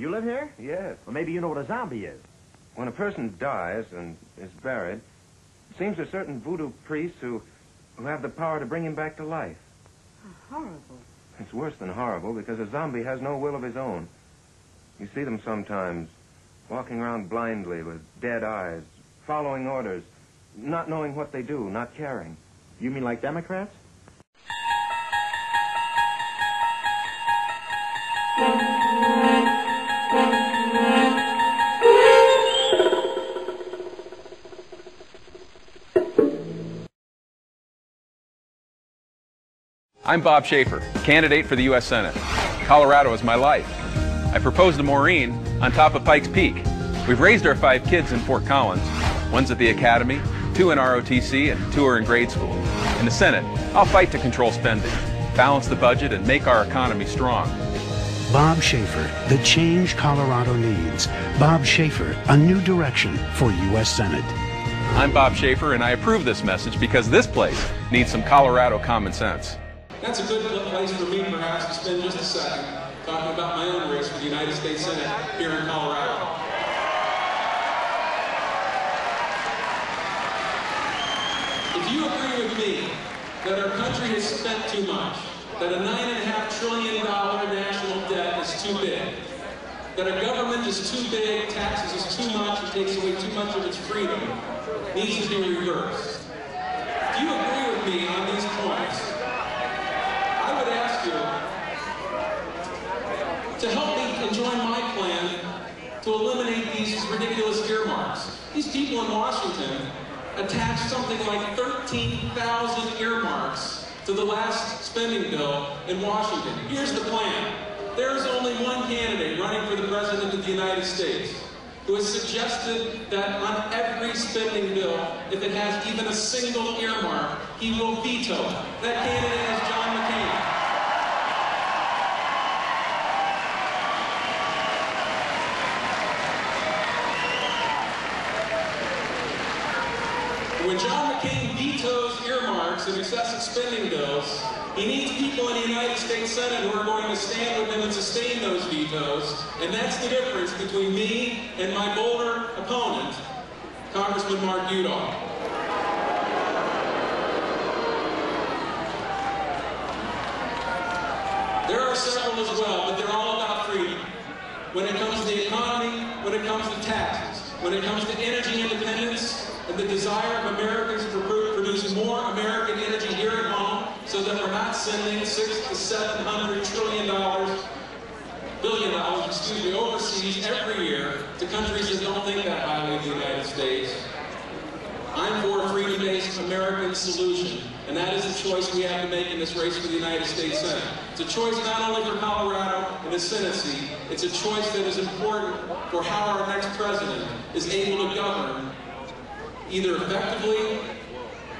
You live here? Yes. Well, maybe you know what a zombie is. When a person dies and is buried, it seems there's certain voodoo priests who have the power to bring him back to life. Oh, horrible. It's worse than horrible because a zombie has no will of his own. You see them sometimes walking around blindly with dead eyes, following orders, not knowing what they do, not caring. You mean like Democrats? I'm Bob Schaefer, candidate for the U.S. Senate. Colorado is my life. I proposed to Maureen on top of Pikes Peak. We've raised our 5 kids in Fort Collins. One's at the academy, 2 in ROTC, and 2 are in grade school. In the Senate, I'll fight to control spending, balance the budget, and make our economy strong. Bob Schaefer, the change Colorado needs. Bob Schaefer, a new direction for U.S. Senate. I'm Bob Schaefer, and I approve this message because this place needs some Colorado common sense. That's a good place for me, perhaps, to spend just a second talking about my own race for the United States Senate here in Colorado. If you agree with me that our country has spent too much, that a $9.5 trillion national debt is too big, that our government is too big, taxes is too much, it takes away too much of its freedom, needs to be reversed. If you agree with me on these points, I would ask you to help me and join my plan to eliminate these ridiculous earmarks. These people in Washington attached something like 13,000 earmarks to the last spending bill in Washington. Here's the plan. There's only one candidate running for the President of the United States who has suggested that on every spending bill, if it has even a single earmark, he will veto it. That candidate is John McCain. When John McCain vetoes earmarks and excessive spending bills, he needs people in the United States Senate who are going to stand with him and sustain those vetoes. And that's the difference between me and my bolder opponent, Congressman Mark Udall. There are several as well, but they're all about freedom. When it comes to the economy, when it comes to taxes, when it comes to energy independence, and the desire of Americans to produce more American energy here at home so that we're not sending $600 to $700 billion overseas every year to countries that don't think that highly of the United States. I'm for a freedom-based American solution, and that is the choice we have to make in this race for the United States Senate. It's a choice not only for Colorado and the Senate seat, it's a choice that is important for how our next president is able to govern either effectively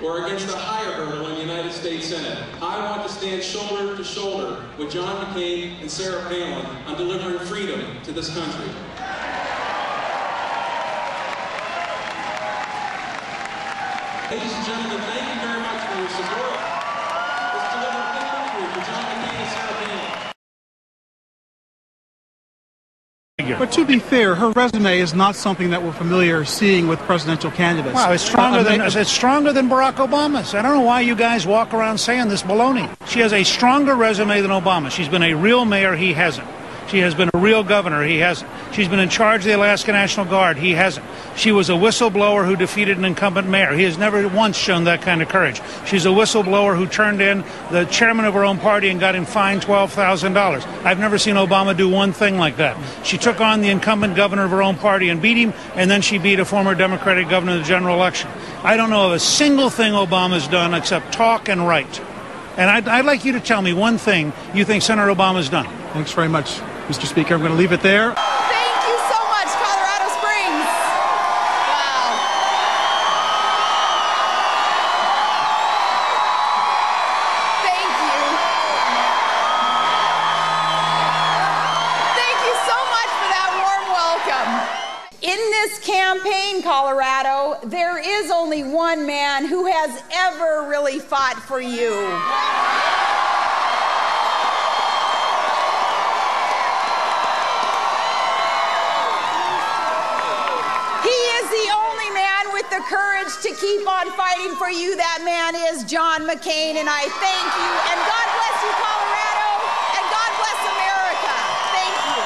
or against a higher hurdle in the United States Senate. I want to stand shoulder to shoulder with John McCain and Sarah Palin on delivering freedom to this country. Ladies and gentlemen, thank you very much for your support. Let's deliver a good victory for John McCain and Sarah Palin. But to be fair, her resume is not something that we're familiar seeing with presidential candidates. Wow, it's stronger than Barack Obama's. I don't know why you guys walk around saying this baloney. She has a stronger resume than Obama. She's been a real mayor. He hasn't. She has been a real governor. He hasn't. She's been in charge of the Alaska National Guard. He hasn't. She was a whistleblower who defeated an incumbent mayor. He has never once shown that kind of courage. She's a whistleblower who turned in the chairman of her own party and got him fined $12,000. I've never seen Obama do one thing like that. She took on the incumbent governor of her own party and beat him, and then she beat a former Democratic governor in the general election. I don't know of a single thing Obama's done except talk and write. And I'd like you to tell me one thing you think Senator Obama's done. Thanks very much, Mr. Speaker. I'm going to leave it there. Thank you so much, Colorado Springs. Wow. Thank you. Thank you so much for that warm welcome. In this campaign, Colorado, there is only one man who has ever really fought for you. the courage to keep on fighting for you, that man is John McCain, and I thank you. And God bless you, Colorado, and God bless America. Thank you.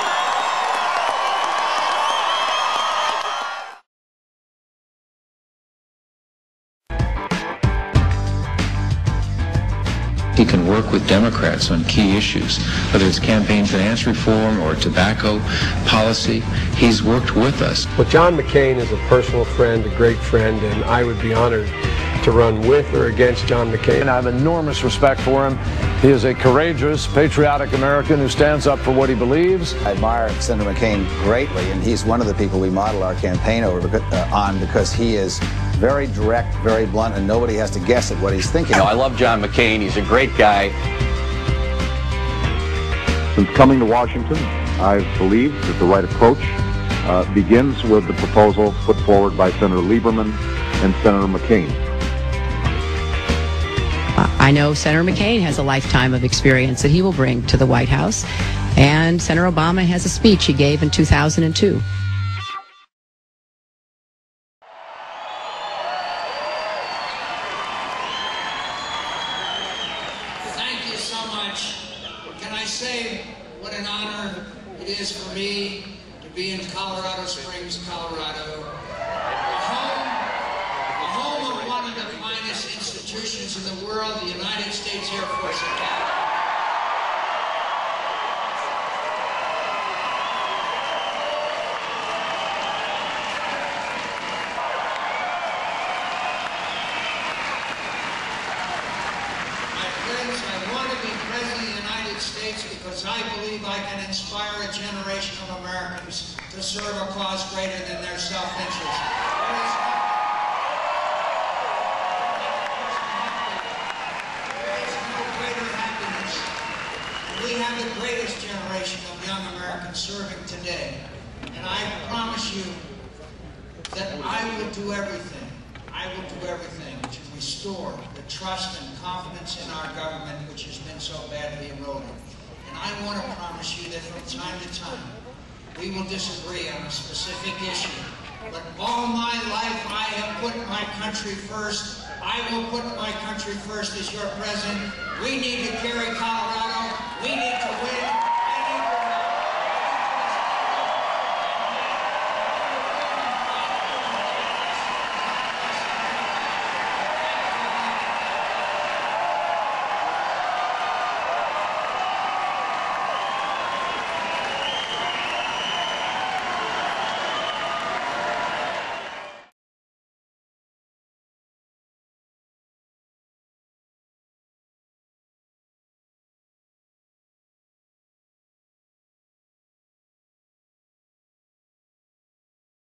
He can work with Democrats on key issues, whether it's campaign finance reform or tobacco policy. He's worked with us. Well, John McCain is a personal friend, a great friend, and I would be honored to run with or against John McCain. And I have enormous respect for him. He is a courageous, patriotic American who stands up for what he believes. I admire Senator McCain greatly, and he's one of the people we model our campaign on because he is very direct, very blunt, and nobody has to guess at what he's thinking. I love John McCain. He's a great guy. Since coming to Washington, I've believed that the right approach begins with the proposal put forward by Senator Lieberman and Senator McCain. I know Senator McCain has a lifetime of experience that he will bring to the White House, and Senator Obama has a speech he gave in 2002. Thank you so much. Can I say what an honor it is for me to be in Colorado Springs, Colorado, the home of one of the finest institutions in the world, the United States Air Force Academy. Because I believe I can inspire a generation of Americans to serve a cause greater than their self-interest. There is no greater happiness. We have the greatest generation of young Americans serving today. And I promise you that I will do everything. I will do everything to restore the trust and confidence in our government, which has been so badly eroded. And I want to promise you that from time to time, we will disagree on a specific issue. But all my life, I have put my country first. I will put my country first as your president. We need to carry Colorado. We need to win.